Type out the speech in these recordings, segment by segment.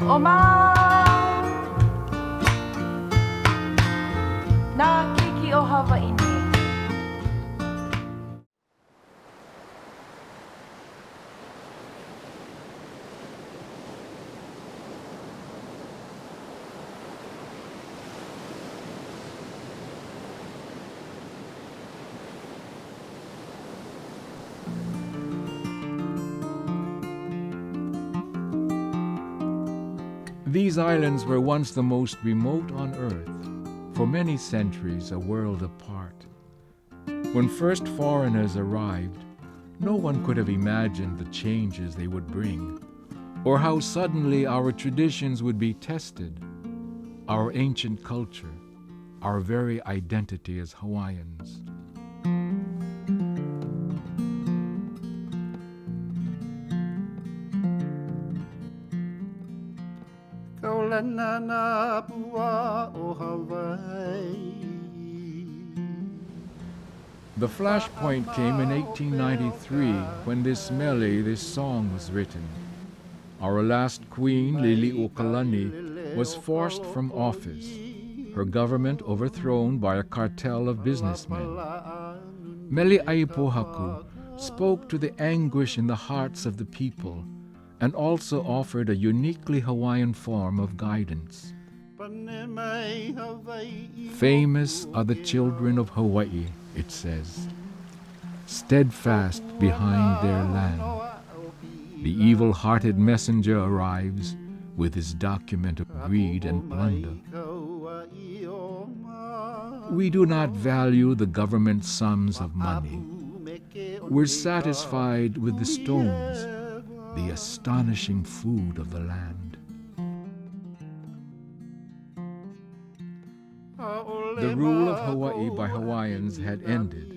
Oma na kiki o Hawaiian. These islands were once the most remote on Earth, for many centuries a world apart. When first foreigners arrived, no one could have imagined the changes they would bring, or how suddenly our traditions would be tested, our ancient culture, our very identity as Hawaiians. The flashpoint came in 1893 when this mele, this song, was written. Our last queen, Liliuokalani, was forced from office, her government overthrown by a cartel of businessmen. Mele Aipohaku spoke to the anguish in the hearts of the people and also offered a uniquely Hawaiian form of guidance. Famous are the children of Hawaii, it says, steadfast behind their land. The evil-hearted messenger arrives with his document of greed and plunder. We do not value the government sums of money. We're satisfied with the stones, the astonishing food of the land. The rule of Hawaii by Hawaiians had ended,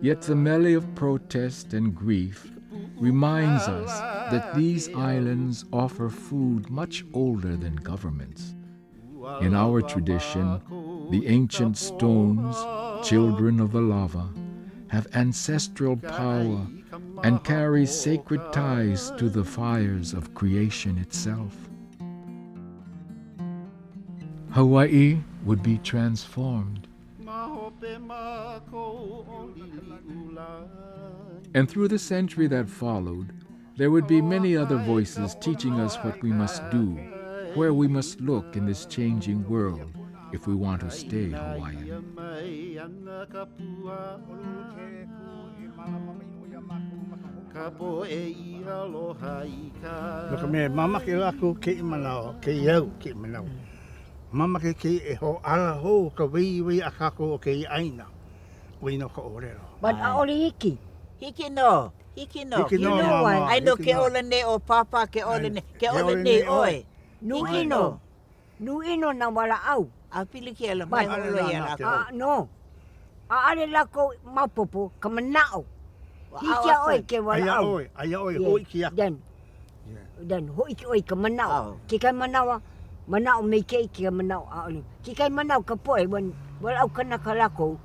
yet the mele of protest and grief reminds us that these islands offer food much older than governments. In our tradition, the ancient stones, children of the lava, have ancestral power and carry sacred ties to the fires of creation itself. Hawaii would be transformed. And through the century that followed, there would be many other voices teaching us what we must do, where we must look in this changing world if we want to stay Hawaiian. Look me, mama ke laku ke manao, ke iau ke manao. Mama ke e ho ala ho ka wei akako o ke aina. Wei no ka orero. But aoli hiki. Hiki no. Hiki no, mama. I know ke ole ne o papa, ke ole ne oi. Nuino. Nuino na wala au. A pili ke ala mai holo ia lako. No. A ale lako mapopo ka manao. Hiki oi ke wala au. Ai oi hoi ki a. Dan hoi ki oi ka manao. Ki kai manawa. Manao me ke ki manao aoli. Ki kai manao ka poe wan wala au kana ka lako.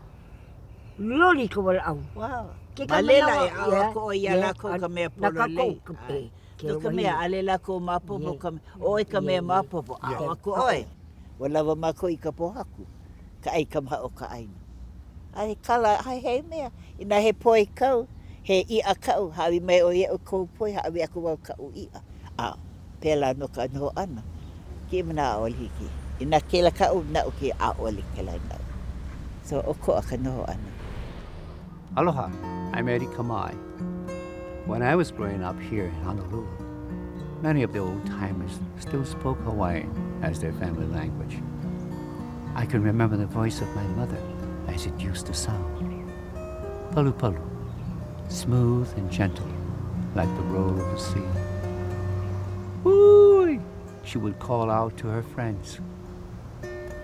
Loli ka wala au. Wow. Malela e awa ko ia lako ka mea polo lei. No ka mea ale lako mapopo ka oi ka mea mapopo. Awa ko oi. Wala wa mako i ka pohaku. Ka ai ka maha o ka aina. Ai kala hai hei mea. Ina he poe kau. He ia kau. Hawi mai o ia o kou poe. Hawi aku wau kau ia. Pela no ka anho ana. Ki mana aoli hiki. Ina kela kau na o ki aoli kela na. So o ko a ka noho ana. Aloha, I'm Eddie Kamai. When I was growing up here in Honolulu, many of the old-timers still spoke Hawaiian as their family language. I can remember the voice of my mother as it used to sound. Palu palu, smooth and gentle, like the roll of the sea. Woo! She would call out to her friends,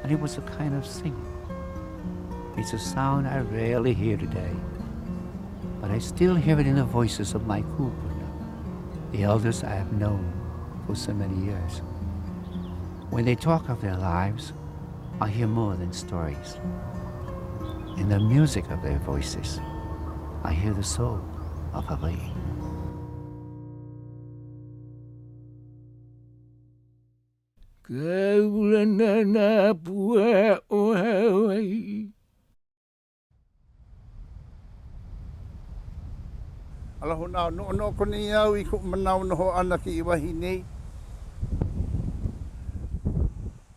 and it was a kind of singing. It's a sound I rarely hear today, but I still hear it in the voices of my kupuna, the elders I have known for so many years. When they talk of their lives, I hear more than stories. In the music of their voices, I hear the soul of Hawaii. Kaulana pua o Hawaii. Alahu na no ko ni au I ku manau no ho ana ki I wahi nei.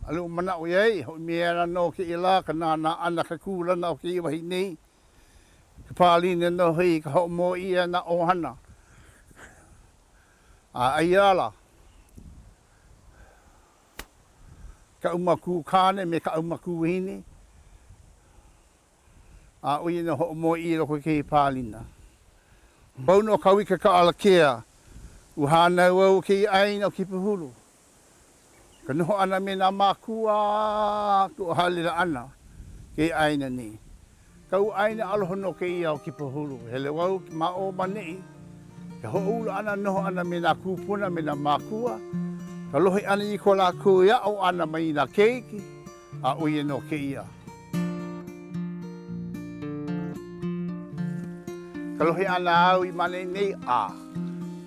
Alu manau ye ho miera no ki ila kana na ana ka kula na ki I wahi nei. Ka pali ne no hei ka ho mo ia na ohana. A ayala. Ka umaku kane me ka umaku hini. A ui no ho mo ia ko ki palina. Bono ka wika ka alakea. Uhana wau ki aina o ki puhulu. Ka noho ana me na makua ku halila ana ki aina ni. Ka u aina aloho no ke ia o ki puhulu. Hele wau ki ma o manei. Ka ho ula ana noho ana me na kupuna me na makua. Ka lohi ana I ko la kuia o ana mai na keiki. A uye no ke ia. Ka lohi ana au I mane nei a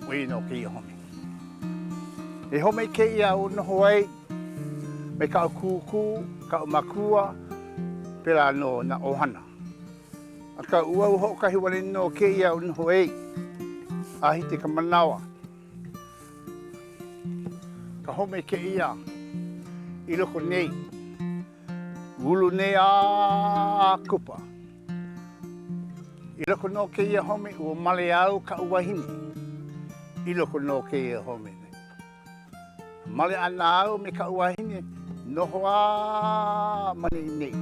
uye no ke ia home. E home ke ia o noho ai. Me ka o kuku, ka o makua, pera no na ohana. A ka ua uho kahi wale no ke ia o noho ai. A hite ka manawa. Ka home ke ia. I loko nei. Ulu nei a kupa. I loko no ke ia home ua male au ka uahini. I loko no ke ia home. Male ana au me ka uahini. Noho a mani nei.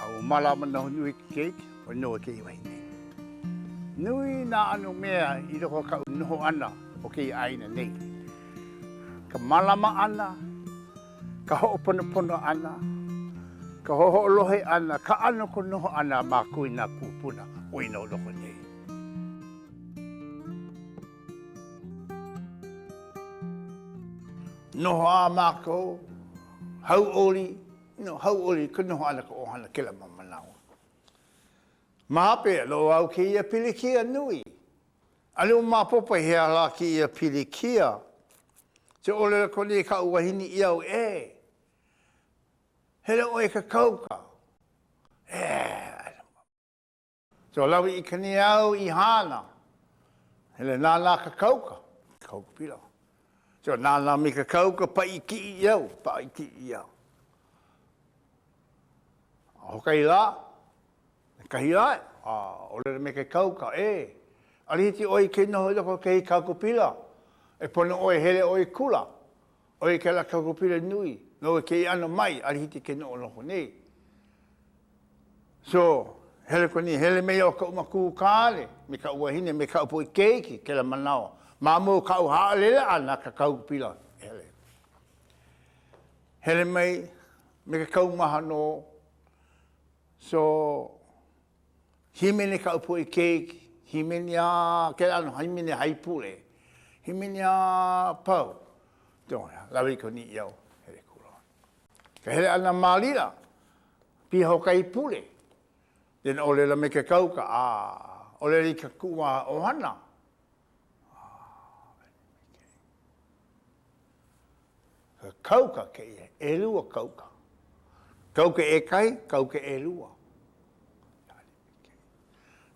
Au mala mana nui keiki o noa ke iwa nei. Nui na anu mea I loko ka noho ana o ke aina nei. Ka malama ana, ka ho'oponopono ana, ka ho'olohe ana, ka ano ko noho ana ma kui na kupuna o ino loko nei. Noho a mako, hau oli, hau oli ka noho ana ka ohana kela mamanao. Mape lo au ki ia pilikia nui. Alu mapopa hea la ki ia pilikia. Te ole ko ni ka uahini ia o e. Hele oe ka kauka. So lawi I kani au I hana. Hele nāna ka kauka. Kauka pila. So nāna mi ka kauka pa I ki I au. Pa I ki I au. Hokai la. Kahi lai. Ole me ka kauka e. Arihiti oi ke noho loko ke kauka pila. E pono oe hele oe kula. Oe ke la kauka pila nui. No ke ano mai. Arihiti ke noho loko nei. So, hele ko ni, hele mea o ka umaku kāle, me ka uahine, me ka upoi keiki, ke la manawa. Mamu ka uhaolele ana ka kaupila, hele. Hele mai, me ka kaumaha no. So, himene ka upoi keiki, himene a, ke ano, himene haipule, himene a pau. Tonga, lawi ko ni iau, hele kula. Ka hele ana malila, piho kai pule. Den ole la me ke kauka, ole li ka kua ohana. Ka kauka ke ia, e lua kauka. Kauka e kai, kauka e lua.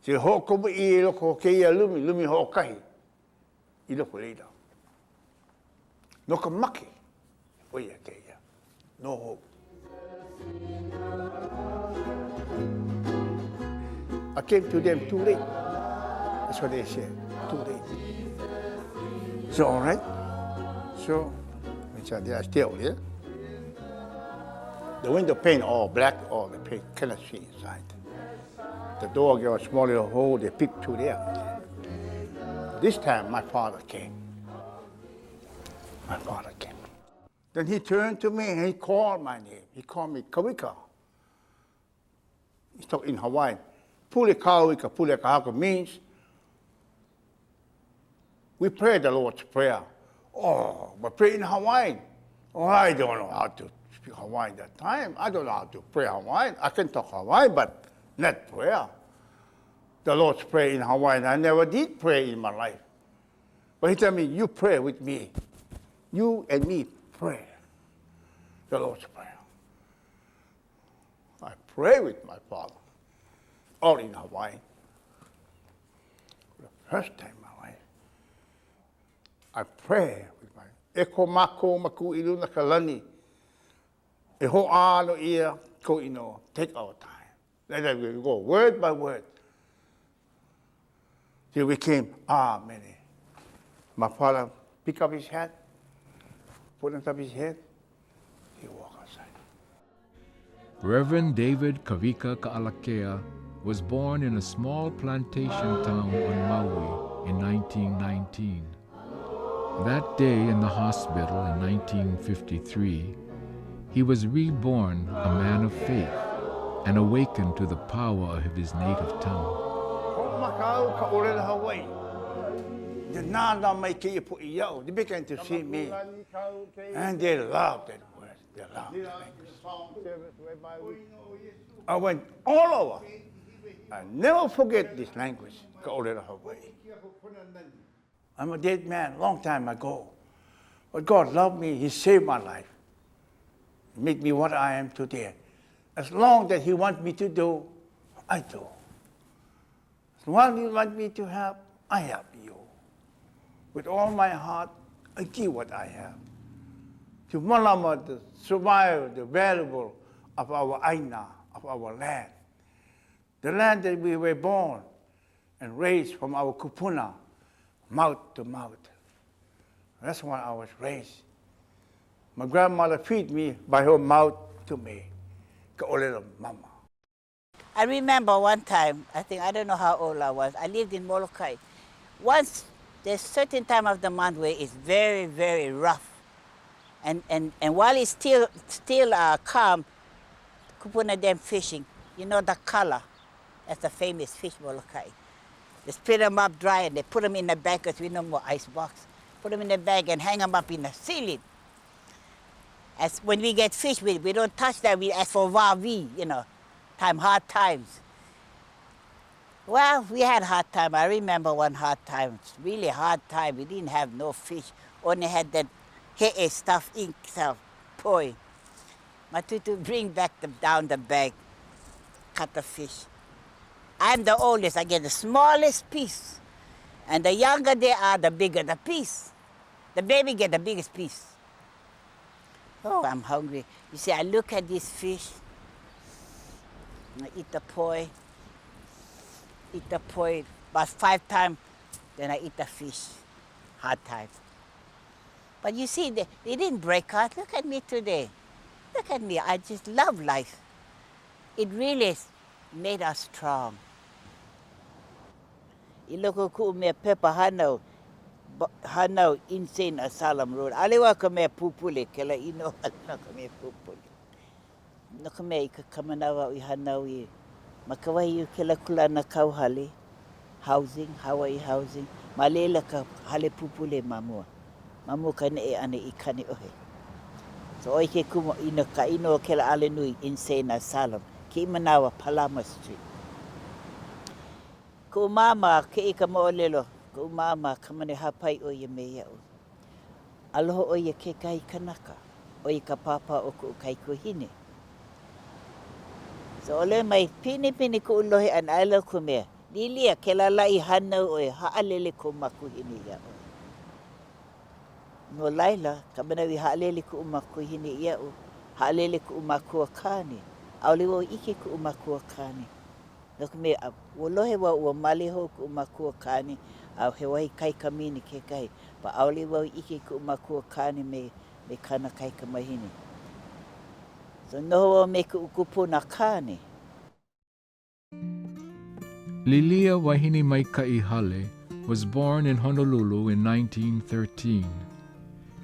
Se hoko I loko ke ia lumi, lumi hokahi. I loko leida. No ka maki, oia ke ia. No hope. I came to them too late. That's what they said, too late. So, all right. So, they are still there. The window pane all black, all the paint cannot see inside. The door gave a small little hole, they peeped through there. This time, my father came. My father came. Then he turned to me and he called my name. He called me Kawika. He talked in Hawaiian. Pule kawika, pule kahaka means we pray the Lord's Prayer. Oh, but pray in Hawaiian. Oh, I don't know how to speak Hawaiian that time. I don't know how to pray Hawaiian. I can talk Hawaiian, but not prayer. The Lord's Prayer in Hawaiian. I never did pray in my life. But he told me, you pray with me. You and me pray. the Lord's Prayer. I pray with my father, all in Hawaii. For the first time in my life, I pray with my eko mako maku ilu na kalani. E ho ano ia ko ino, take our time. Let us go word by word. Till we came, amen. My father pick up his hat, put on top of his head, he walked outside. Reverend David Kavika Ka'alakea was born in a small plantation town on Maui in 1919. That day in the hospital in 1953, he was reborn a man of faith and awakened to the power of his native tongue. They began to see me, and they loved that word. They loved the language. I went all over. I never forget this language, Ka'olera Hawaii. I'm a dead man, long time ago. But God loved me, He saved my life. He made me what I am today. As long that He wants me to do, I do. As long as He wants me to help, I help you. With all my heart, I give what I have. To malama, to survive the valuable of our aina, of our land. The land that we were born and raised from our kupuna, mouth to mouth. That's why I was raised. My grandmother feed me by her mouth to me. Ka'olera mama. I remember one time, I don't know how old I was, I lived in Molokai. Once, there's certain time of the month where it's very, very rough. And while it's still calm, kupuna them fishing, you know the color, that's the famous fish Molokai. They split them up dry and they put them in the bag because we no more ice box. Put them in the bag and hang them up in the ceiling. As when we get fish, we don't touch that, we ask for wavi, you know, hard times. Well, we had hard time. I remember one hard time, really hard time. We didn't have no fish, only had that he'e stuff, ink stuff, poi. Matutu bring back down the bag, cut the fish. I'm the oldest, I get the smallest piece. And the younger they are, the bigger the piece. The baby get the biggest piece. Oh, I'm hungry. You see, I look at this fish, I eat the poi, about 5 times, then I eat the fish, hard time. But you see, they didn't break out. Look at me today. Look at me, I just love life. It really made us strong. Iloko ku me pepa hanau insane asylum road. Alewa ka me pupule kela ino ala ka me pupule. No ka me ka kamanawa I hanau I makawai yu kela kula na kauhale housing, Hawaii housing. Malela ka hale pupule mamua. Mamua ka ne ane I kane ohe. So oi ke kumo ino ka ino kela ale nui insane asylum. Ki manawa Palama Street. Ko mama ke I ka mo'olelo, ko mama ka mane hapai o ia me iau. Aloho o ia ke kai kanaka, o ia ka papa o ko kai kuhine. So ole mai pini ko ulohe an ailo ko mea. Lilia ke la lai hanau o ia haalele ko makuhine iau. No laila, ka manawi haalele ko makuhine iau, haalele ko makua kane. Aole wo ike ko makua kane. Naka me wolohe wa ua male ho ku makua kani au he wai kai kamini ke kai pa aole wa ike ku makua kani me kana kai kamahini. So no me ku kupuna kani. Lilia Wahini Maikai Hale was born in Honolulu in 1913.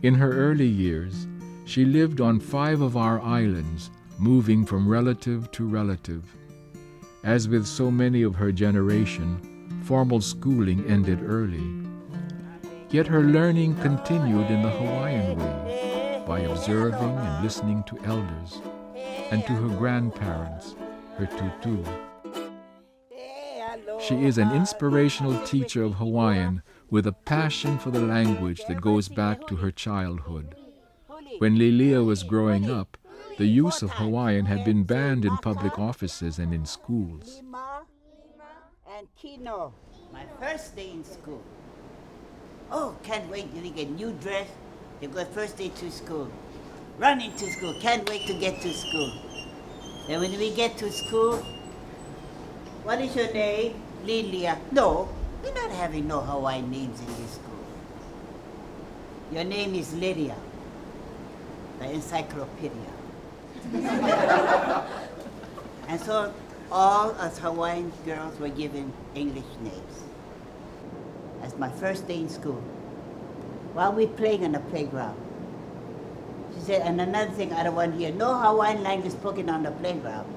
In her early years, she lived on 5 of our islands, moving from relative to relative. As with so many of her generation, formal schooling ended early. Yet her learning continued in the Hawaiian way, by observing and listening to elders, and to her grandparents, her tutu. She is an inspirational teacher of Hawaiian with a passion for the language that goes back to her childhood. When Lilia was growing up, the use of Hawaiian had been banned in public offices and in schools. Lima and Kino. My first day in school. Oh, can't wait to get a new dress. They go first day to school. Run into school, can't wait to get to school. Then when we get to school, what is your name? Lilia. No, we're not having no Hawaiian names in this school. Your name is Lydia, the encyclopedia. And so all us Hawaiian girls were given English names. That's my first day in school. While we playing on the playground, she said, and another thing I don't want to hear, no Hawaiian language spoken on the playground.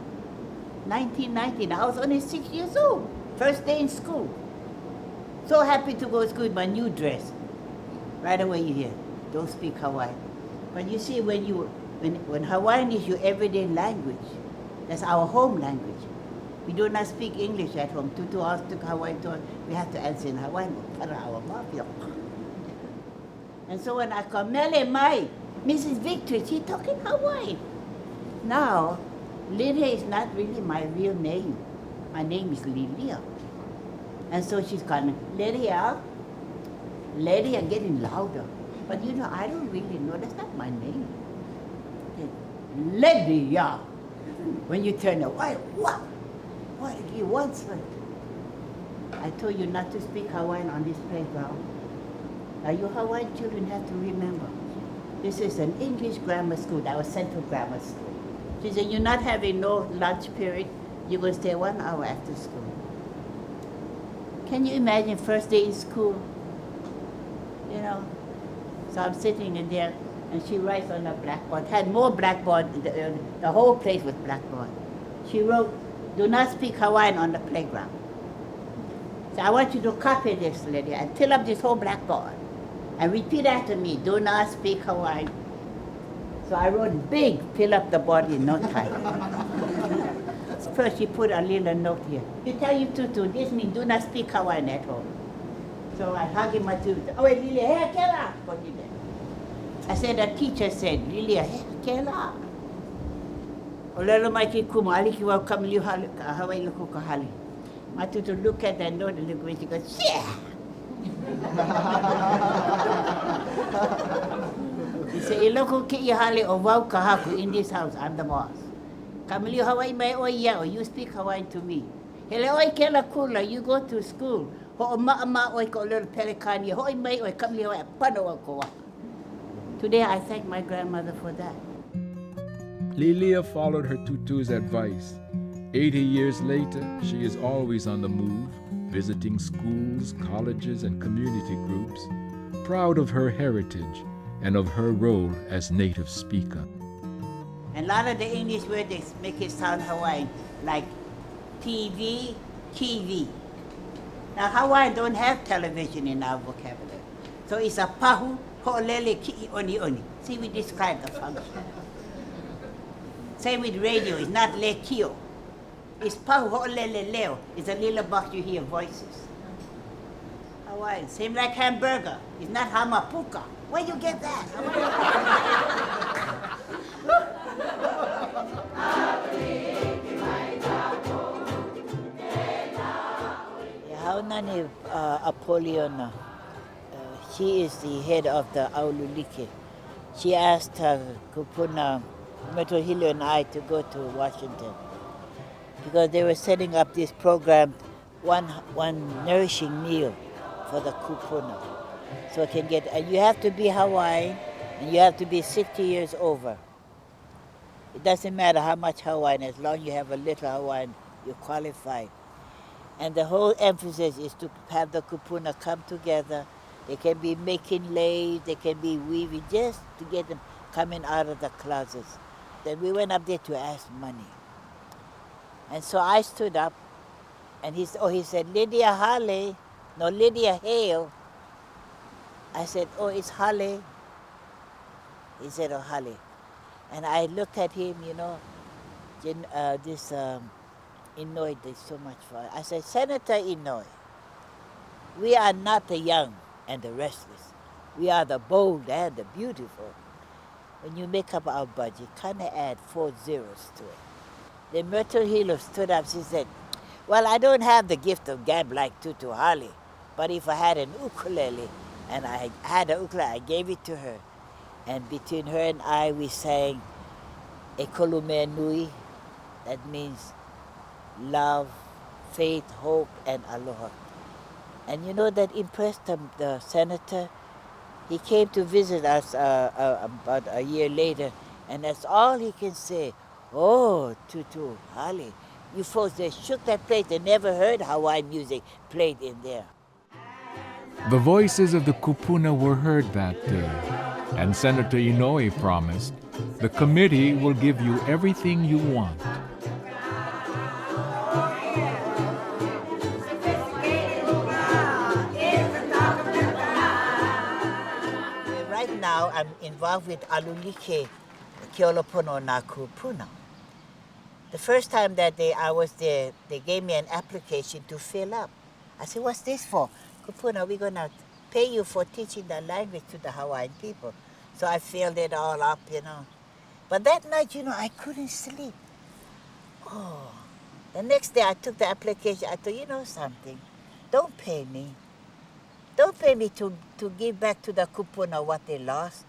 1919, I was only 6 years old, first day in school. So happy to go to school with my new dress. Right away you hear, don't speak Hawaiian. But you see, when Hawaiian is your everyday language, that's our home language. We do not speak English at home. Tutu hours took Hawaiian to us, we have to answer in Hawaiian. And so when I come, Mele Mai, Mrs. Victor, she talking Hawaiian. Now, Lydia is not really my real name. My name is Lilia. And so she's calling Lydia. Lydia getting louder. But you know, I don't really know, that's not my name. Lydia. When you turn away, what? What did you want, sir? I told you not to speak Hawaiian on this playground. Now you Hawaiian children have to remember, this is an English grammar school, that was Central Grammar School. She said, you're not having no lunch period, you're going to stay 1 hour after school. Can you imagine first day in school? You know, so I'm sitting in there, and she writes on the blackboard, had more blackboard, the whole place was blackboard. She wrote, do not speak Hawaiian on the playground. So I want you to copy this, Lydia, and fill up this whole blackboard. And repeat after me, do not speak Hawaiian. So I wrote big, fill up the board in no time. First she put a little note here. You tell you Tutu, this means do not speak Hawaiian at home. So I hug him my Tutu. Oh, wait, Lilia, hey, Kela. I said, the teacher said, Lilia, hey, Kela. Olelo mai ki kuma, aliki wa kamiliu Hawaii luku kahali. My Tutu look at that note and look at me, she goes, yeah. He said, iloko ki ihale o wau kahaku in this house, I'm the boss. Kamiliu Hawaii mai oi ia, you speak Hawaiian to me. Hele oi kela kula, you go to school. Ho maama oi ko little pelikani, hoi mai oi kamiliu Hawaii pano wa koa. Today I thank my grandmother for that. Lilia followed her tutu's advice. 80 years later, she is always on the move, visiting schools, colleges, and community groups, proud of her heritage and of her role as native speaker. And a lot of the English words, they make it sound Hawaiian, like TV, TV. Now Hawaiian don't have television in our vocabulary. So it's a pahu, ho'olele, ki'i, oni, oni. See, we describe the function. Same with radio, it's not le kio. It's pahu ho'olele leo. It's a little box you hear voices. Hawaiian, same like hamburger. It's not hamapuka. Where you get that? Haunani Apoliona, she is the head of the Aululike. She asked Kupuna, Metohilo and I to go to Washington because they were setting up this program, one nourishing meal for the Kupuna. So it can get, and you have to be Hawaiian and you have to be 60 years over. It doesn't matter how much Hawaiian, as long as you have a little Hawaiian, you're qualified. And the whole emphasis is to have the kupuna come together. They can be making leis, they can be weaving, just to get them coming out of the closets. Then we went up there to ask money. And so I stood up, and he said, Lydia Hale, no, Lydia Hale. I said, oh, it's Hale. He said, oh, Hale. And I looked at him, you know, Inouye did so much for us. I said, Senator Inouye, we are not the young and the restless. We are the bold and the beautiful. when you make up our budget, kind of add 4 zeros to it. The Myrtle Hilo stood up, she said, well, I don't have the gift of gab like Tutu Holly, but if I had an ukulele, and I had an ukulele, I gave it to her. And between her and I, we sang Ekolume Nui, that means love, faith, hope, and aloha. And you know, that impressed the senator. He came to visit us about a year later, and that's all he can say. Oh, Tutu Hali, you folks, they shook that place. They never heard Hawaiian music played in there. The voices of the kupuna were heard that day, and Senator Inoue promised, the committee will give you everything you want. Right now, I'm involved with Alulike Keolopono na Kupuna. The first time that I was there, they gave me an application to fill up. I said, what's this for? Kupuna, we're going to pay you for teaching the language to the Hawaiian people. So I filled it all up, you know. But that night, you know, I couldn't sleep. Oh, the next day I took the application. I thought, you know something, don't pay me. Don't pay me to give back to the kupuna what they lost.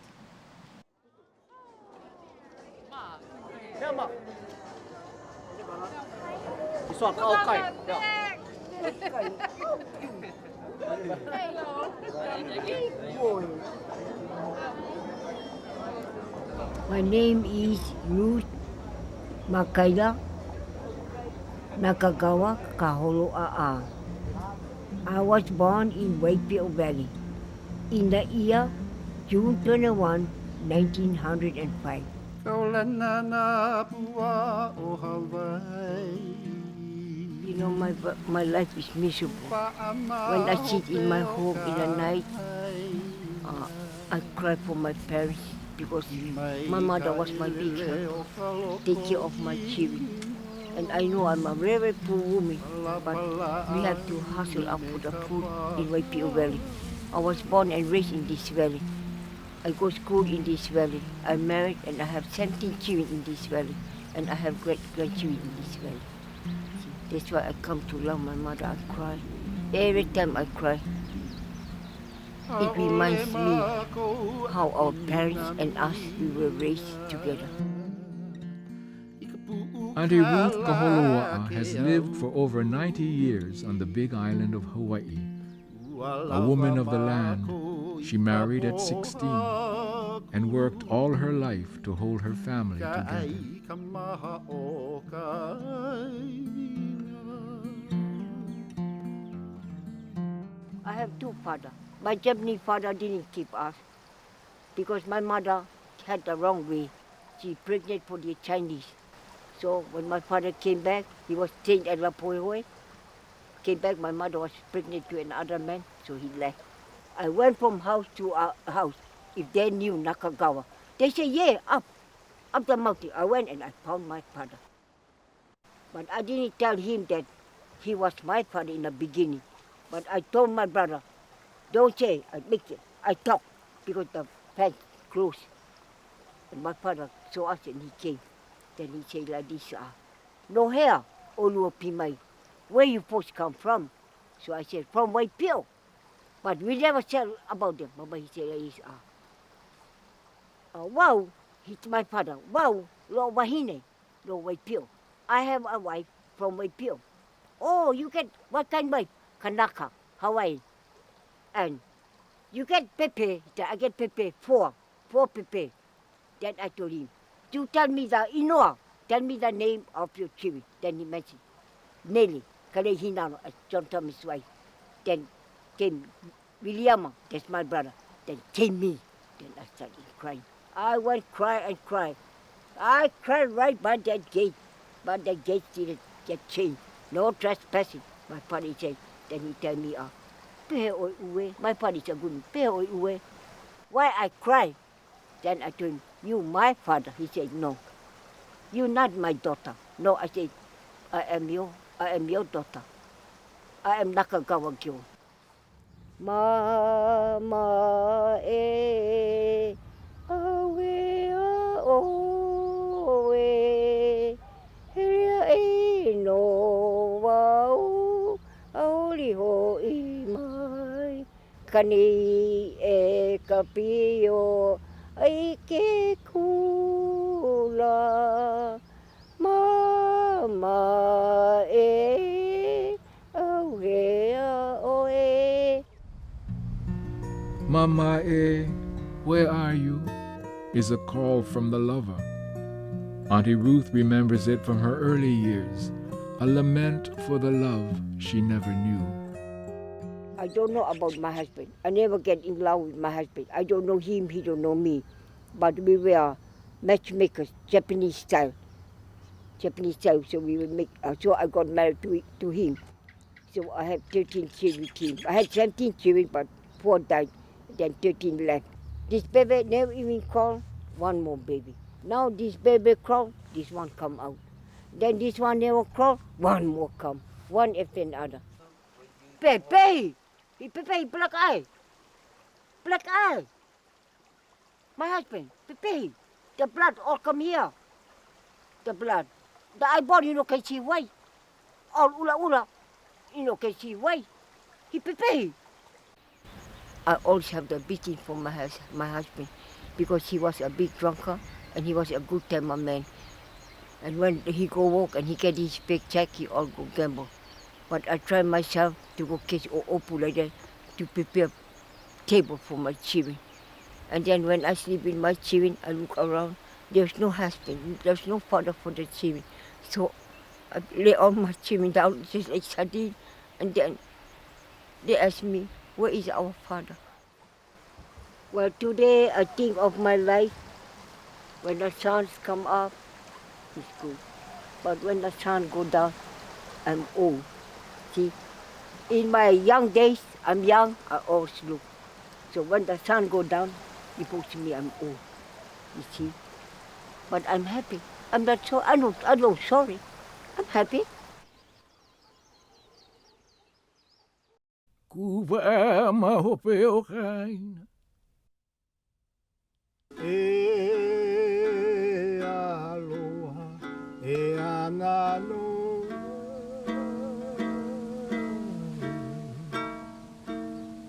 My name is Ruth Makaila Nakagawa Kaholoa'a. I was born in Waipio Valley in the year June 21, 1905. You know, my life is miserable. When I sit in my home in the night, I cry for my parents because my mother was my big help, take care of my children. And I know I'm a very poor woman, but we have to hustle up for the food in Waipio Valley. I was born and raised in this valley. I go to school in this valley. I'm married and I have 17 children in this valley. And I have great-grandchildren in this valley. That's why I come to love my mother. I cry. Every time I cry, it reminds me how our parents and us, we were raised together. Auntie Ruth Kaholoa'a has lived for over 90 years on the big island of Hawaii. A woman of the land, she married at 16 and worked all her life to hold her family together. I have two fathers. My Japanese father didn't keep us because my mother had the wrong way. She pregnant for the Chinese. So when my father came back, he was staying at Lapoihoi. Came back, my mother was pregnant to another man, so he left. I went from house to house. If they knew Nakagawa, they say, yeah, up the mountain. I went and I found my father. But I didn't tell him that he was my father in the beginning. But I told my brother, don't say, I talk, because the fence closed. And my father saw us and he came. Then he said like this, no hair, Olua Pimai. Where you folks come from? So I said, from Waipio. But we never tell about them. Mama, he said like this, wow, he's my father. Wow, lo wahine, lo Waipio. I have a wife from Waipio. Oh, you get, what kind of wife? Kanaka, Hawaiian. And you get pepe, I get pepe, four pepe. Then I told him, you tell me the Inoa, tell me the name of your children. Then he mentioned, Nelly, Kale Hinano, John Thomas' wife. Then came Williama, that's my brother. Then came me. Then I started crying. I went cry and cry. I cried right by that gate, but the gate didn't get changed. No trespassing, my father said. Then he tell me, Pehe oi uwe, my father is a good, Pehe oi uwe. Why I cry? Then I told him, you my father. He said, no, you're not my daughter. No, I said, I am your daughter. I am Nakagawa Gyo. Mama e awe Kani e kapio ai ke kula mama e auhea oe. Mama where are you? Is a call from the lover. Auntie Ruth remembers it from her early years, a lament for the love she never knew. I don't know about my husband. I never get in love with my husband. I don't know him, he don't know me. But we were matchmakers, Japanese style. So we will make. So I got married to him. So I have 13 children with him. I had 17 children, but 4 died. Then 13 left. This baby never even crawled. One more baby. Now this baby crawl, this one come out. Then this one never crawl, one more come. One after another. Pepe! Pepe, black eye. Black eye. My husband, Pepe. The blood all come here. The blood. The eyeball, you know, can see white. All ula, you know, can see white. He Pepe. I always have the beating for my husband because he was a big drunkard and he was a good timer man. And when he go walk and he get his big check, he all go gamble. But I try myself to go catch or open like that to prepare table for my children. And then when I sleep with my children, I look around. There's no husband, there's no father for the children. So I lay all my children down just like sardine. And then they ask me, where is our father? Well, today I think of my life. When the sun come up, it's good. But when the sun go down, I'm old. See, in my young days, I'm young, I always look. So when the sun go down, people see me, I'm old. You see? But I'm happy. I'm not so, I'm not sorry. I'm happy. Kuva mahope o kain. E aloha, e anano.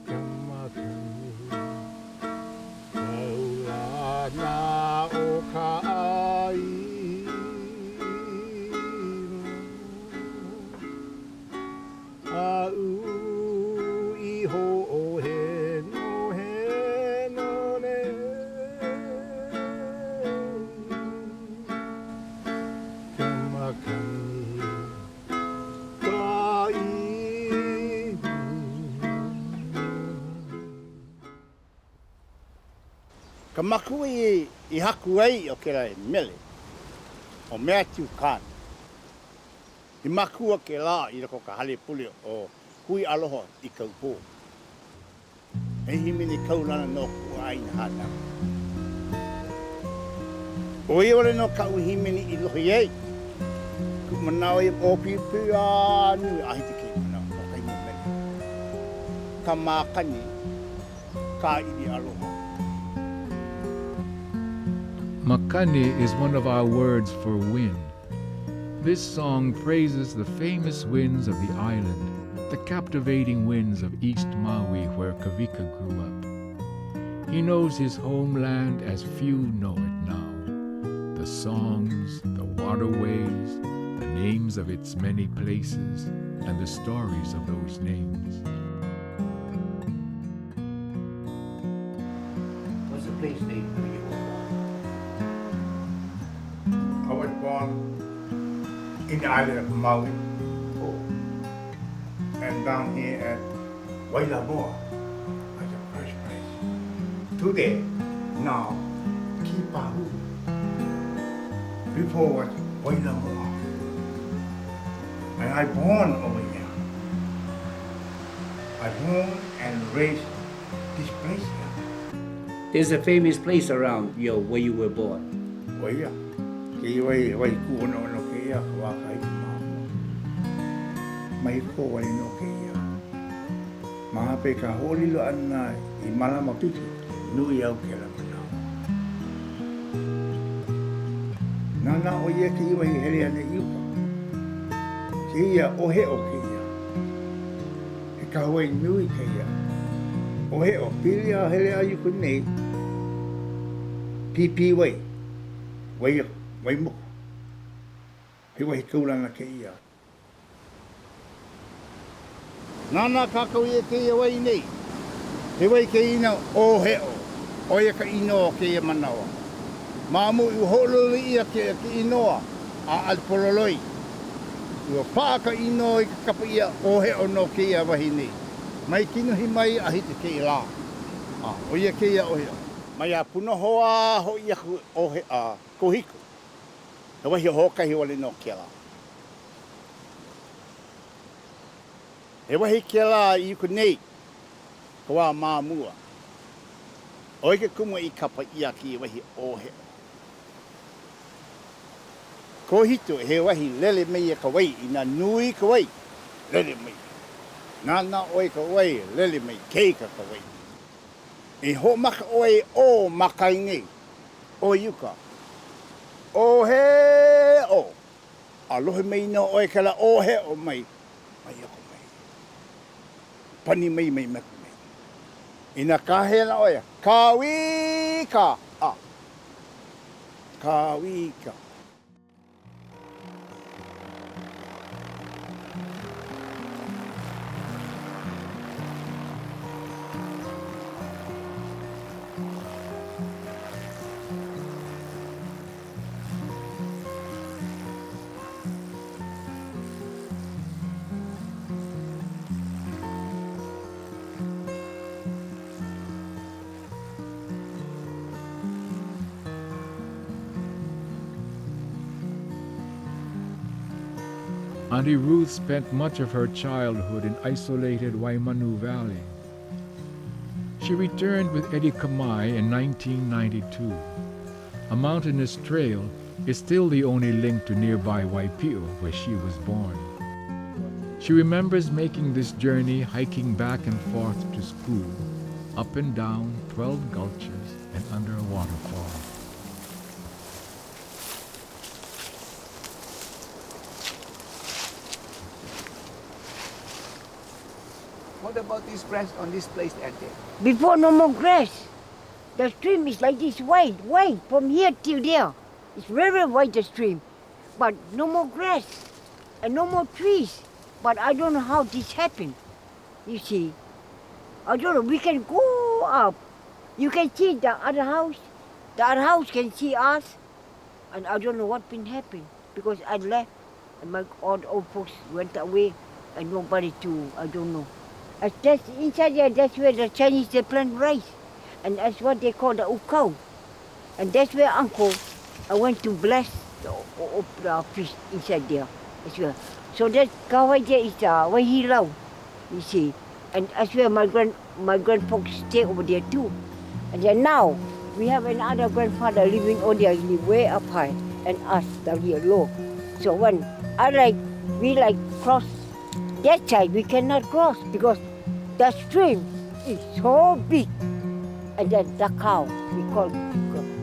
Kamakani, kaulana o kai. Au iho o he no ne. Kamakani kai. Kamaku i haku ai o ke rai mele o Matthew Khan. I maku o ke la i rako ka hale puli o hui aloha i kaupō. E himini kaulana no kua ai na hana. O i ore no kau himini i lohi ei. Ku manao i o pipi anu ahi te ki manao o kai mo mele. Ka mākani ka i aloha. Makani is one of our words for wind. This song praises the famous winds of the island, the captivating winds of East Maui where Kavika grew up. He knows his homeland as few know it now. The songs, the waterways, the names of its many places, and the stories of those names. What's the place named where you were born? I was born in the island of Maui and down here at Wailaboa was the first place. Today, now, Kipahu. Before was Wailaboa. And I born over here. I born and raised this place here. There's a famous place around where you were born. Waia. Kei wai ku ono ke ia wa kai mamu. Mai ko wai no ke ia. Maha pe ka holilo ana I malama piki. Nui au ke la mana. Nana o ia ke iwa I hele ane iupa. Ke ia o he o ke ia. He ka wai nui ke ia. O he o pili a hele a yuku nei. Pipi wai. Wai mo. He wai kaulanga ke ia. Nana kakau ia ke ia wai nei. He wai ke ina o he o. O ia ka inoa ke ia manawa. Maamu i hololi ia ke inoa a alpololoi. Ua paa ka inoa i ka kapa ia o he o no ke ia wahi nei. Mai kino hi mai a hite ke i la. O ia ke ia o he o. Mai a puno hoa ho ia o he a kohiko. He wahi hoka hi wale no ke la. He wahi ke la i uku nei. Kua maamua. O ike kuma i kapa ia ki wahi o he o. Ko hito he wahi lele mei e ka wai, ina nui ka wai, lele mei. Nana oi ka wai, lele mei keika ka wai. E ho maka oi o makai nei, o yuka. O he o. Alohe mei no oi ka la o he o mai, mai ako mai. Pani mei meko mei. Ina ka he la oia, ka wika, ka wika. Auntie Ruth spent much of her childhood in isolated Waimanu Valley. She returned with Eddie Kamai in 1992. A mountainous trail is still the only link to nearby Waipio, where she was born. She remembers making this journey hiking back and forth to school, up and down 12 gulches and under a waterfall. What about this grass on this place, Auntie? Before no more grass. The stream is like this wide, from here till there. It's very wide, the stream. But no more grass and no more trees. But I don't know how this happened. You see, I don't know, we can go up. You can see the other house. The other house can see us. And I don't know what been happened. Because I left and my old folks went away and nobody to, I don't know. And that's inside there, that's where the Chinese, they plant rice. And that's what they call the ukau. And that's where Uncle, I went to bless the fish inside there as well. So that kawai there is wahilau, you see. And that's where my grandfolks stay over there too. And then now, we have another grandfather living over there, he live way up high, and us down here low. So when we cross that side, we cannot cross because the stream is so big. And then the cow, we call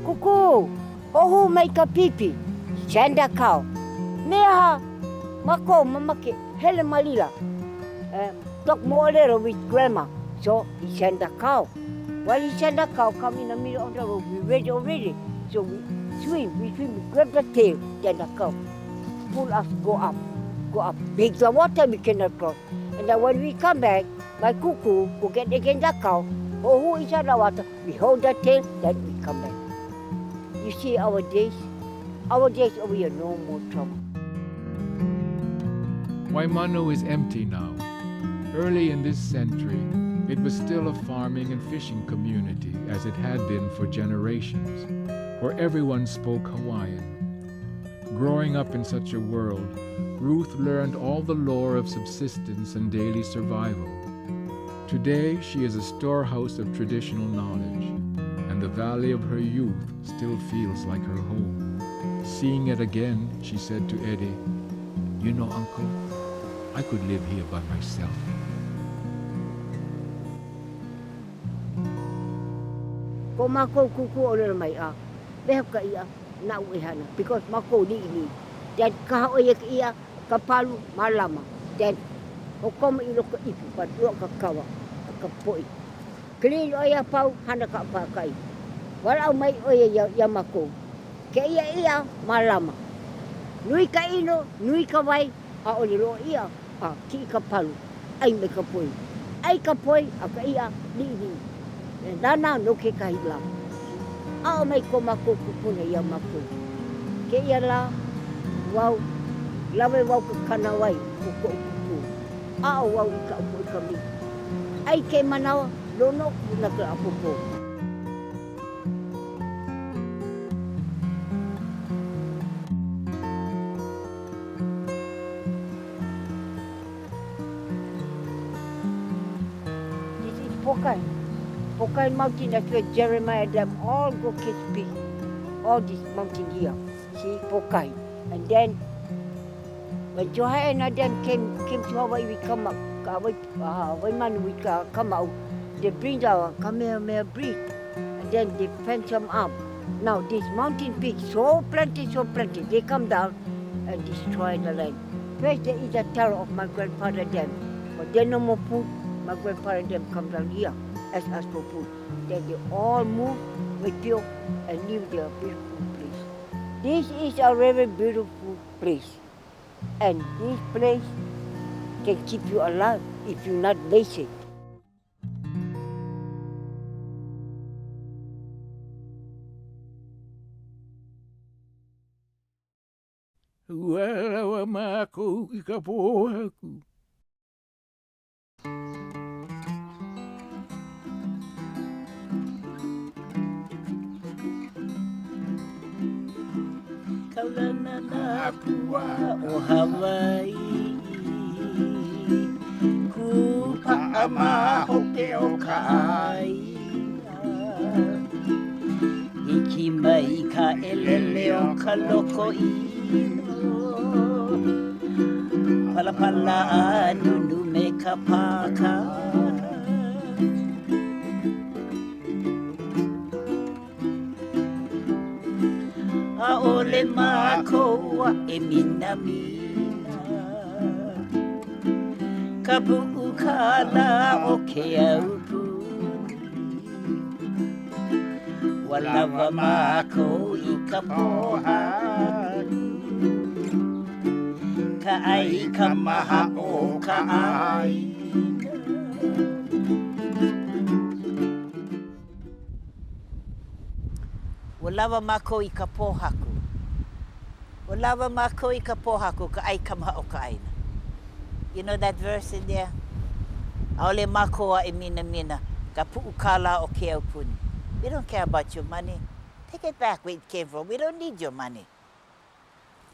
kuku, ohu maika pipi, send the cow. Neha, mako, mamake, hele malila. Talk more little with grandma. So he sent the cow. While he sent the cow, come in the middle of the road, we ready already. So we swim, grab the tail, then the cow pull us, go up. Big the water, we cannot cross. And then when we come back, my cuckoo will get against the cow. Oh, who is in the water? We hold the tail, then we come back. You see our days over here, no more trouble. Waimanu is empty now. Early in this century, it was still a farming and fishing community as it had been for generations, where everyone spoke Hawaiian. Growing up in such a world, Ruth learned all the lore of subsistence and daily survival. Today, she is a storehouse of traditional knowledge, and the valley of her youth still feels like her home. Seeing it again, she said to Eddie, "You know, Uncle, I could live here by myself." Ko mako kuku o mai a, behap ka ia na uihana because mako ni. Dan kaho ia ka palu malama. Dan o koma i loko ipu, but lo ka kawa, ka poi. Clean oia pau, hana ka pakai. Walau mai oia ya mako. Ke ia malama. Nui ka ino, nui ka wai, a ole lo ia, a ki ka palu. Ai me ka poi. Ai ka poi, a ka ia, ni. Nana no ke ka hila. A o mai ko mako kupuna ia mako. Ke ia la, wau, lawe wau ka kana wai, ko kupu. A o wau i ka upo i ka mi. Ai ke manawa, lono na ka apopo. This is Pokai. Pokai mountain, that's where Jeremiah them all go kiss pig. All this mountain here. See, Pokai. And then, when Johanna and them came to Hawaii, we come up. When we come out, they bring our Kamehameha breed. And then they fence them up. Now, this mountain pig, so plenty, they come down and destroy the land. First, they eat the terror of my grandfather them. But then no more food. My grandfather them come down here, ask us for food. Then they all move with you and live their beautiful place. This is a very beautiful place. And this place can keep you alive if you're not lazy. Walawa mako i ka pohaku. Kaulana na pua o Hawaii. Kupa ama hope o ka aina. Iki mai ka elele o ka loko ino. Palapala anunu me ka paka. A ole makoa e mina mina. Ka pu'u kala o ke aupuni. Walawa mako i ka pohanu. Ka ai ka maha o ka aina. Walawa mako i ka pohaku. Walawa mako i ka pohaku ka ai ka maha o ka aina. You know that verse in there? Aole makoa e mina mina, ka pu'ukala o ke aupuni. We don't care about your money. Take it back where it came from. We don't need your money.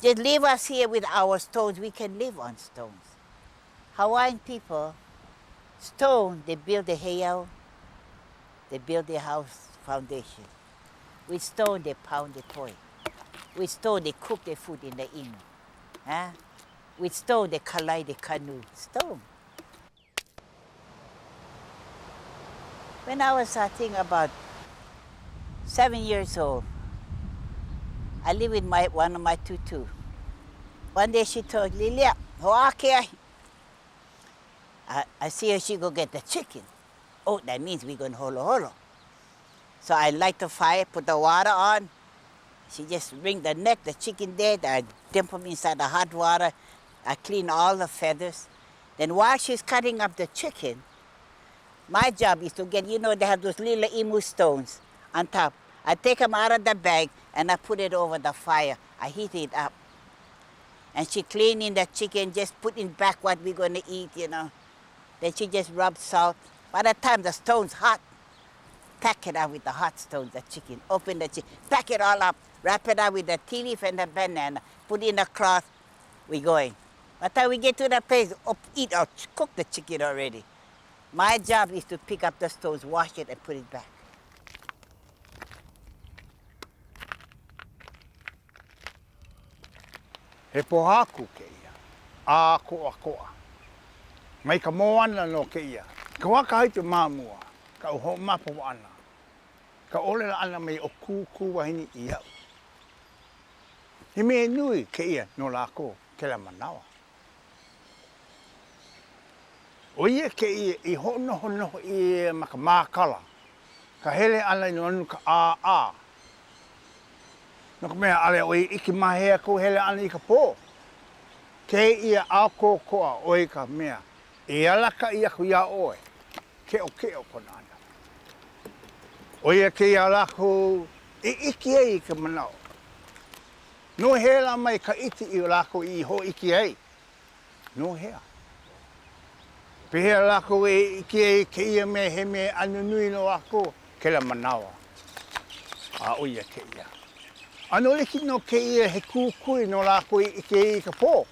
Just leave us here with our stones. We can live on stones. Hawaiian people, stone, they build the heiau, they build their house foundation. With stone, they pound the toy. With stone, they cook their food in the inu. Huh? With stone, they kalai the canoe. Stone. When I was, I think, about 7 years old, I lived with one of my tutu. One day she told Lilia, hoake. I see her, she go get the chicken. Oh, that means we're going holo holo. So I light the fire, put the water on. She just wring the neck, the chicken dead. I dump them inside the hot water. I clean all the feathers. Then while she's cutting up the chicken, my job is to get, you know, they have those little imu stones on top. I take them out of the bag and I put it over the fire. I heat it up. And she cleaning the chicken, just putting back what we're going to eat, you know. Then she just rubs salt. By the time the stone's hot, pack it out with the hot stones, the chicken. Open the chicken, pack it all up, wrap it up with the tea leaf and the banana, put it in a cloth, we're going. By the time we get to the place, eat or cook the chicken already. My job is to pick up the stones, wash it, and put it back. He pohaku ke ia, a koa. Mai ka moana no ke ia. Ka waka hai te mamua, ka uho mapo ana. Ka ole la ana mai o ku wahini i au. He me nui ke ia no lako ke la manawa. O ia ke I hono I makamākala. Ka hele ana I anu ka a. No ka mea ale o I iki mahea ko hele ana I ka pō. Ke ia a kokoa o I ka mea. E alaka ia ku ia oe. Keo kona ana. O ia ke ia lako I iki ei ka manao. No hela mai ka iti I lako I ho iki ei. No hea. Pehea lako e iki ei ke ia me he me anu nui no ako ke la manawa. A o ia ke ia. Ano liki no ke ia he kukui no lako I iki ei ka pō.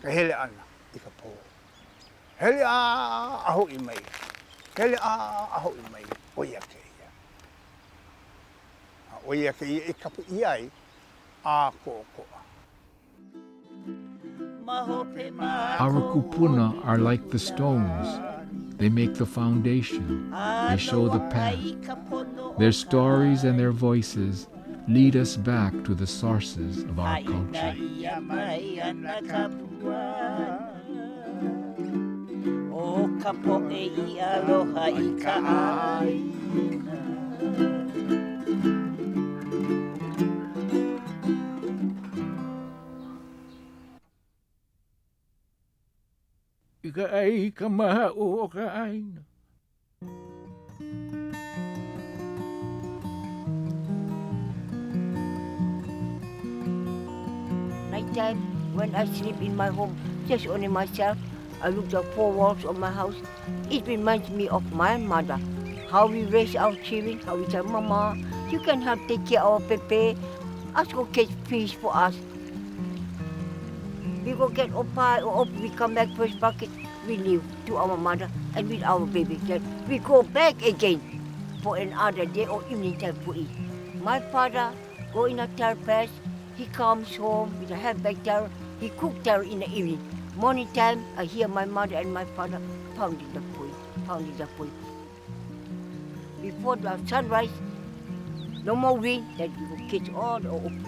Ka hele ana I ka pō. Hele a aho I mai. Hele a aho I mai. O ia ke ia. O ia ke ia I kapu I ai a kokoa. Our kupuna are like the stones. They make the foundation. They show the path. Their stories and their voices lead us back to the sources of our culture. O kapo e I aloha I ka aina. Ika ai ka maha o ka aina. Nighttime, when I sleep in my home, just only myself, I look at the four walls of my house. It reminds me of my mother. How we raise our children, how we tell Mama, you can help take care of Pepe. Ask go catch fish for us. We go get opa or we come back first bucket, we leave to our mother and with our baby. Then we go back again for another day or evening time to eat. My father go in a terrace, he comes home with a handbag there, he cook there in the evening. Morning time, I hear my mother and my father pounding the poi. Before the sunrise, no more wind, then we will catch all the open.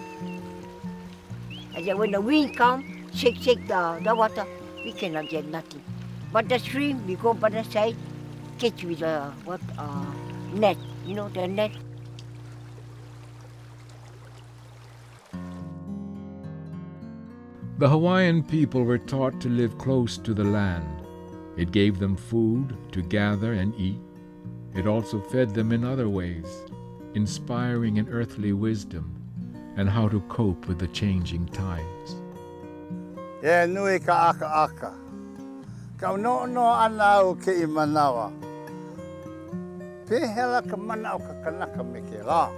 And then when the wind comes, shake the water, we cannot get nothing. But the stream, we go by the side, catch with a net, you know the net. The Hawaiian people were taught to live close to the land. It gave them food to gather and eat. It also fed them in other ways, inspiring in earthly wisdom and how to cope with the changing times. E nui ka aka. Ka no ana o ke I manawa. Pehela ka mana o ka kanaka me ke la.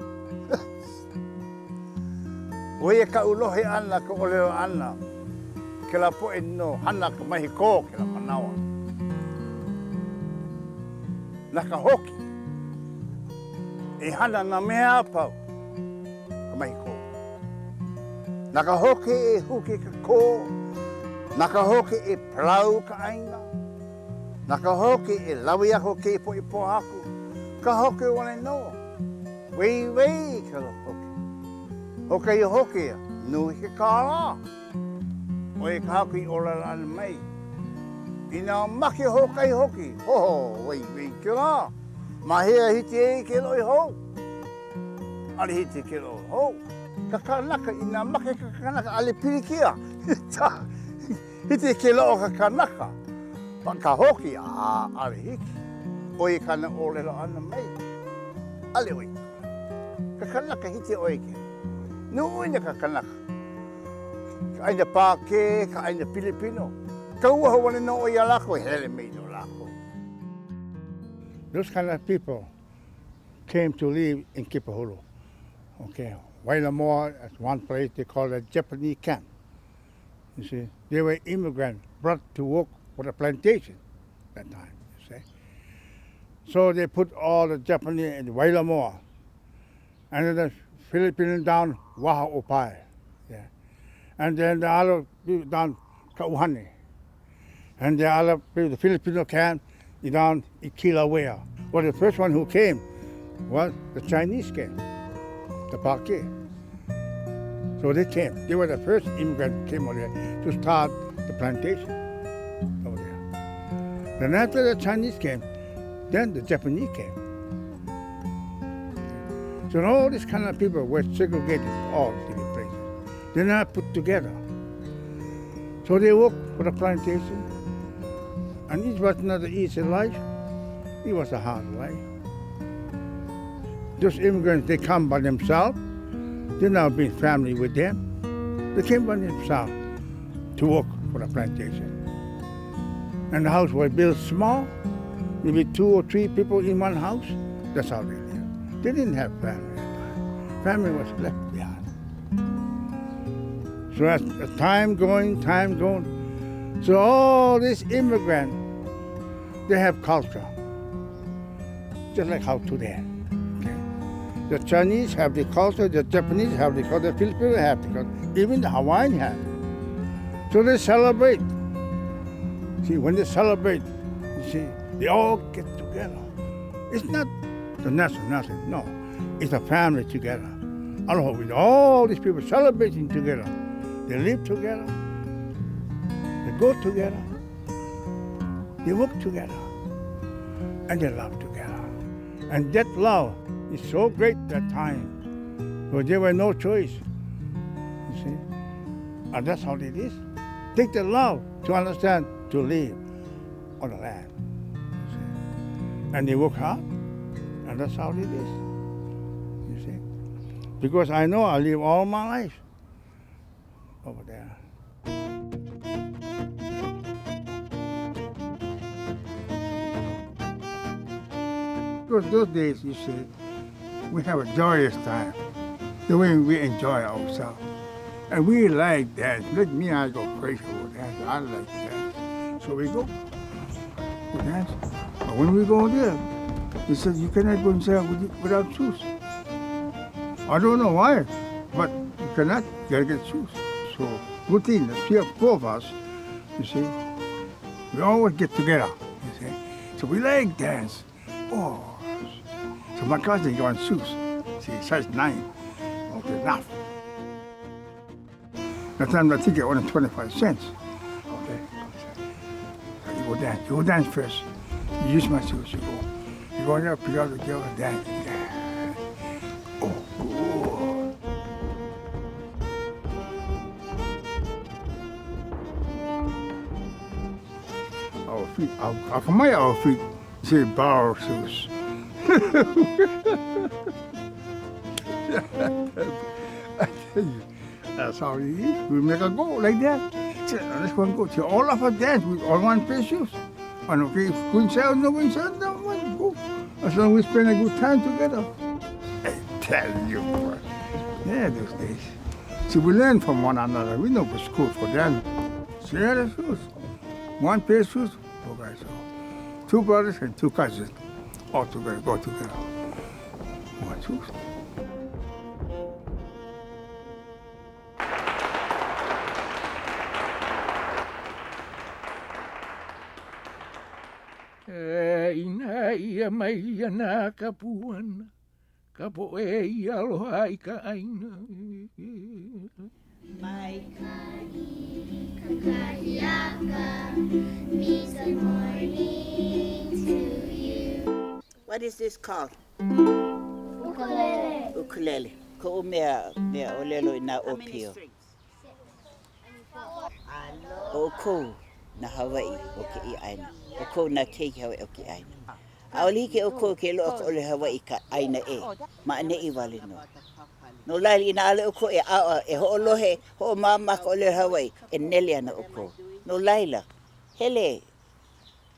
Oia ka ulohe ana ka oleo ana. Ke la po no hana ka mahi ko ke la manawa. Naka hoki. E hana na mea pau. Ka mahi ko. Naka hoki e huki ka ko. Naka hoki e plau ka ainga. Naka hoki e lawi ako ke po I haku. Ka hoki wane no. Wei ka hoki. Hoki I hoki nui ke kāra. Oi ka hoki ola ana mai. Ina maki hokai hoki. Ho, wei ke la. Mahea hiti e ke loi ho. Ali hiti ke loi ho. Ka kanaka ina maki ka kanaka ali pirikia. Hiti ke loo ka kanaka. Pa ka hoki ali hiki. Oi kana ole lo ana mai. Ali oi. Ka kanaka hiti oi ke. Nuina ka kanaka. Ka aina Pāke, ka aina Pilipino. Ka ua hawane no oi alako hele mei no lako. Those kind of people came to live in Kipahulu. Okay, Wailamoa, at one place they call it Japanese camp. You see, they were immigrants brought to work for the plantation that time, you see. So they put all the Japanese in Wailamoa. And then the Filipinos down Waha'opai. Yeah. And then the other people down Kauhane. And the other people, the Filipino camp down Kilauea. Well, the first one who came was the Chinese came, the Pāke. So they came. They were the first immigrants who came over there to start the plantation over Then after the Chinese came, then the Japanese came. So all these kind of people were segregated all different places. They're not put together. So they worked for the plantation. And it was not an easy life. It was a hard life. Those immigrants, they come by themselves. They're now being family with them. They came by themselves to work for the plantation. And the house was built small, maybe 2 or 3 people in one house. That's how they lived. They didn't have family. Family was left behind. So as time going, so all these immigrants, they have culture, just like how today. Okay. The Chinese have the culture, the Japanese have the culture, the Filipinos have the culture, even the Hawaiian have. So they celebrate. See, when they celebrate, you see, they all get together. It's not the nationality, no. It's a family together. Aloha, with all these people celebrating together. They live together. They go together. They work together. And they love together. And that love is so great that time. Because there was no choice. You see? And that's how it is. Take the love to understand to live on the land. You see? And they work hard. And that's how it is. You see? Because I know I live all my life over there. Because those days, you see, we have a joyous time. The way we enjoy ourselves. And we like that. Let me, I go crazy over that. I like that. So we go. We dance. But when we go there, they said, you cannot go inside without shoes. I don't know why, but you cannot. You gotta get shoes. So, good thing, the 3 or 4 of us, you see, we always get together, you see. So we like dance. Oh, so my cousin got shoes. See, size 9. Okay, enough. That time the ticket only 25 cents. Okay. So you go dance first. You use my shoes, you go. You go there, pick out the girl and dance. Oh, good. Our feet, our feet, say bar shoes. I tell you, that's how it is. We make a go like that. Let's go and go. So all of us dance with all one pair of shoes. And okay, if go inside, no go inside, no one go. As long as we spend a good time together. I tell you, boy. Yeah, those days. See, we learn from one another. We know for school for them. See, the shoes. One pair of shoes, 4 guys. 2 brothers and 2 cousins. All together, go together. One shoes. Ina ia mai ana kapuana, kapo ia aloha I ka aina. Mai Kakahiaka means good morning to you. What is this called? Ukulele. Ukulele. Ko mea olelo ina opio. O ko na Hawaii o ke I aina. O ko na keiki Hawaii o ke aina. Aolike o ko ke loa o le Hawaii ka aina e. Ma ane I wale no. No lai ina ale o ko e a e ho lohe ho mama ko le Hawaii e nele ana o ko. No laila. Hele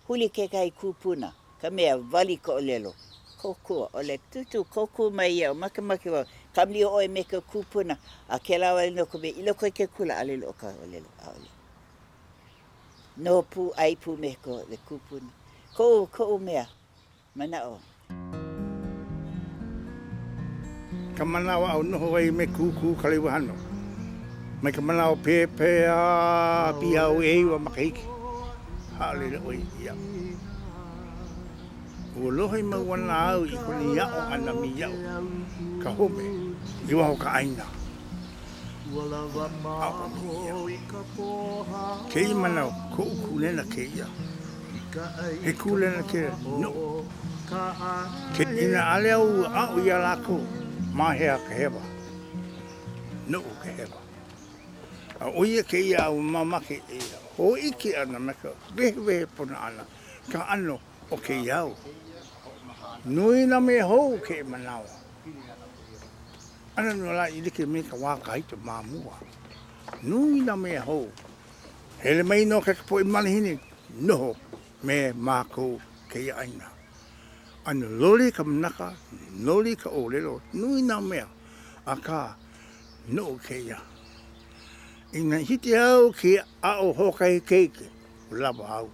huli ke kai kupuna. Ka mea wali ko olelo. Kokua o le tutu koku mai ia makamaki wa kamli o e me ka kupuna a ke la wale no ko be ilo ko ke kula ale lo ka olelo aole. No pu ai pu me ko le kupuna. Ko mea. Mana o. Kamanawa au noho ai me kuku kaliwahano. Mai kamanawa pepe a pia o e wa makahiki. Hale le oi ia. Ua lohi ma wana au I kone iao ana mi iao. Ka home, I waho ka aina. Awa mi iao. Kei mana ko uku nena kei ia. He kūlena ke no. Ke ina ale au ia lako mahea ke hewa. No ke hewa. A oia ke ia au mamake e ia. Ho iki ana meka vehe pona ana. Ka ano o ke iau. Nui na me hou ke manawa. Ana no la ili ke me ka waka hito mamua. Nui na me hou. Hele mai no ke po i malihini. No me mako ke ia aina. Ana loli ka manaka, loli ka olelo, nui na mea. Aka no ke ia. Ina hiti au ki a o hokai keike. Lava au.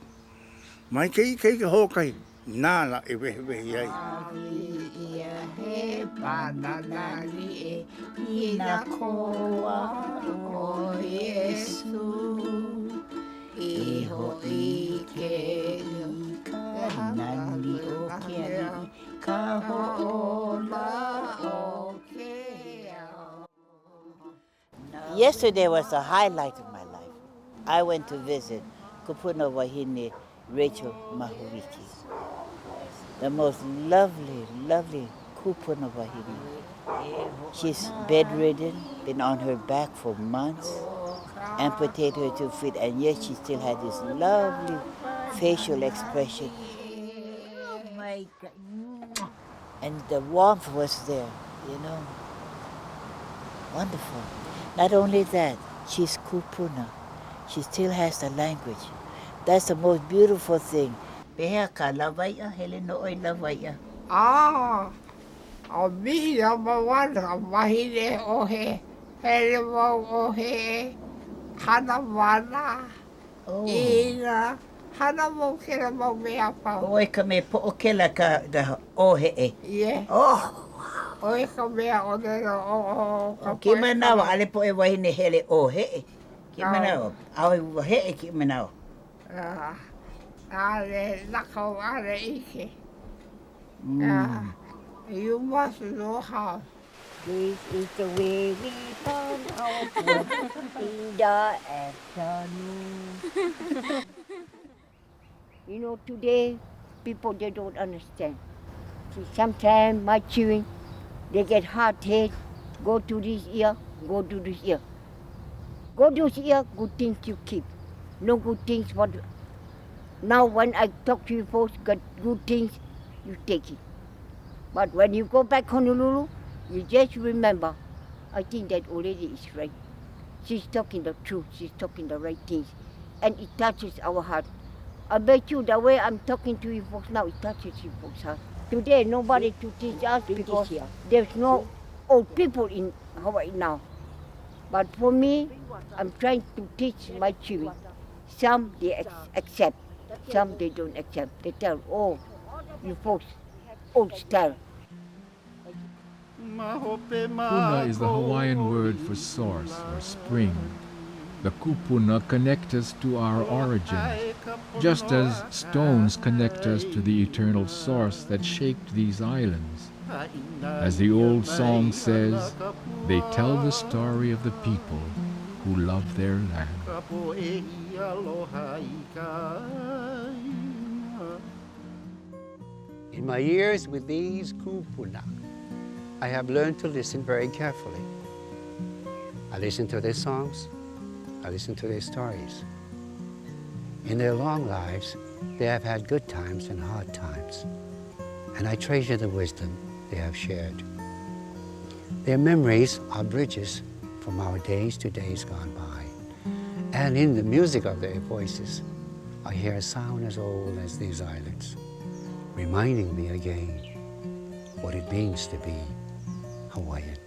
Mai kei keike hokai. Nala e wehe iai. Ia he pananani e ina koa o Yesu. Iho i ke kanani o ke ka ho'ola o ke ao. Yesterday was the highlight of my life. I went to visit Kupuna Wahine Rachel Mahuriki. The most lovely, lovely kupuna wahine. She's bedridden, been on her back for months, amputated her 2 feet, and yet she still had this lovely facial expression. And the warmth was there, you know. Wonderful. Not only that, she's kupuna. She still has the language. That's the most beautiful thing. Pehea ka lawai'a, hele no'oi lawai'a. O mihi o mawana, wahine o he, hele mau o he, hana wana, ina, hana mau kera mau mea pau. Oi ka me po'okela ka da ohe'e. Ie, Oh, oi ka mea o nero o ka ki manawa, ale po'e wahine hele ohe'e. Ki manawa, aoi wahe'e ki manawa. Ale nakau ale ike. You must know how. This is the way we found our food in the afternoon. You know, today, people, they don't understand. See, sometimes my children, they get hard head, go to this ear, go to this ear. Go to this ear, good things you keep. No good things, what. Now when I talk to you folks, got good things, you take it. But when you go back Honolulu, you just remember, I think that old lady is right. She's talking the truth, she's talking the right things. And it touches our heart. I bet you the way I'm talking to you folks now, it touches you folks' heart. Today, nobody to teach us because there's no old people in Hawaii now. But for me, I'm trying to teach my children. Some they accept, some they don't accept. They tell, oh, you folks, old style. Puna is the Hawaiian word for source or spring. The kupuna connect us to our origins, just as stones connect us to the eternal source that shaped these islands. As the old song says, they tell the story of the people who love their land. In my years with these kupuna, I have learned to listen very carefully. I listen to their songs, I listen to their stories. In their long lives, they have had good times and hard times, and I treasure the wisdom they have shared. Their memories are bridges from our days to days gone by, and in the music of their voices, I hear a sound as old as these islands, reminding me again what it means to be Hawaiian.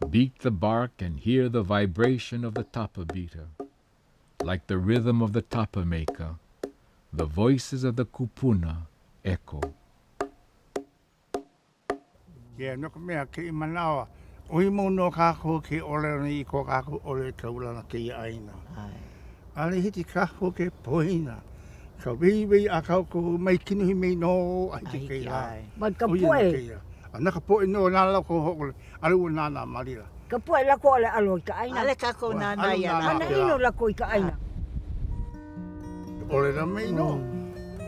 Beat the bark and hear the vibration of the tapa beater. Like the rhythm of the tapa maker, the voices of the kupuna echo. Yeah, no ka mea ke i manawa Oi mo no kako ke ole ni ko kako ole kaulana ke aina. Ai. Ale hiti kako ke poina. Ka vivi a kako mai kinu me no ai te ke la. Ai. Mai ka poe. Ana ka poe no na la ko ho alu na na marila. Ka poe la ko le alo ka aina. Ale kako nana Alu ia nana. la. Ana ino la ko ka aina. Ole na me no.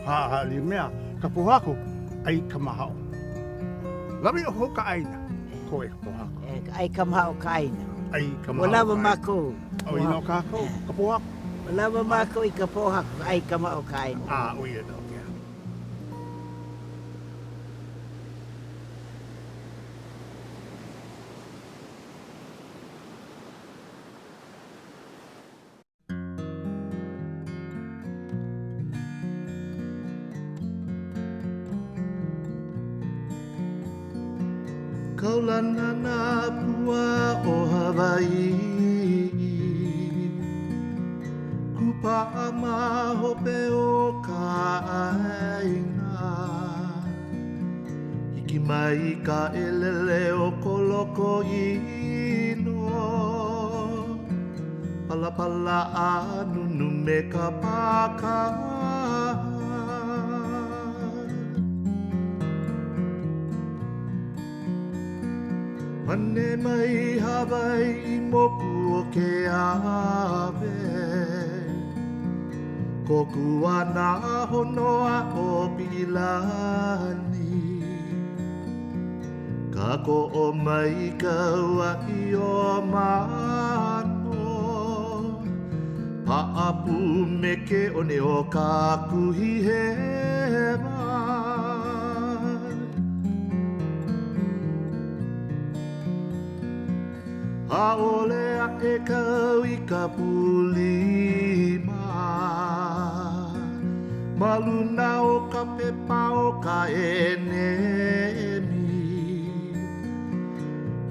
Ha li mea ka pohako ai ka mahao. Labi o ho ka aina. Ko e pohako. Ai kamhao kaina. Ai ka mahao. Wala mako. O ino kako ka pohako. Wala mako I ka poha ai kamhao kaina. Ah, o ia no. Kaulana na pua o Hawaii Kupa ama hope o ka aina Hiki mai ka elele o koloko ino Pala pala a nunu me ka paka Pane mai Hawaii I moku o ke awe Koku ana honoa o pilani Kako o mai kaua I o mano Paapu me ke one o kakuhi hewa Haole a e kau I ka pulima Maluna o ka pepa o ka enemi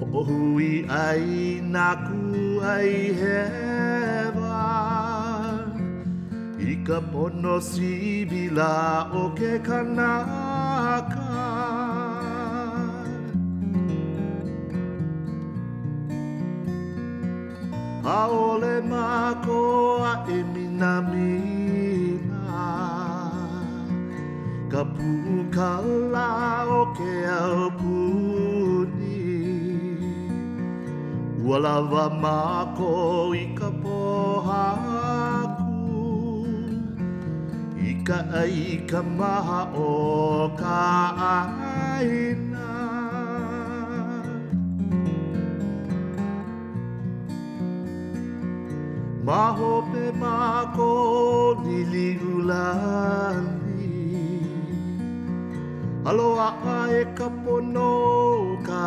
Hohui ai naku ai hewa I ka pono sibila o ke kanaka Haole mako a e minamina Ka pukala o ke au puni Walawa mako I ka pohaku I ka ai ka maha o ka aina Mahope mako lili ulani Aloha e ka pono ka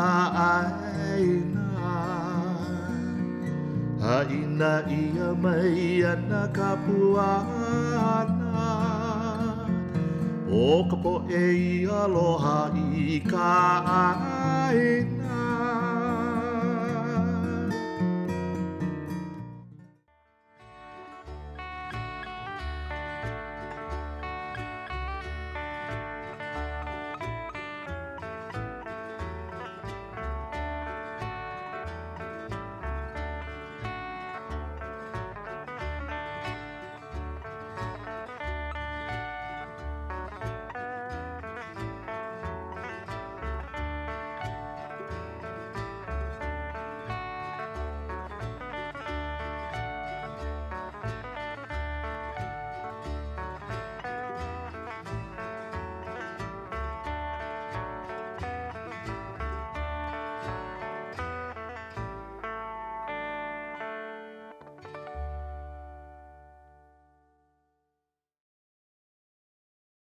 aina Haina ia mai ana ka puana O ka po e I aloha I ka aina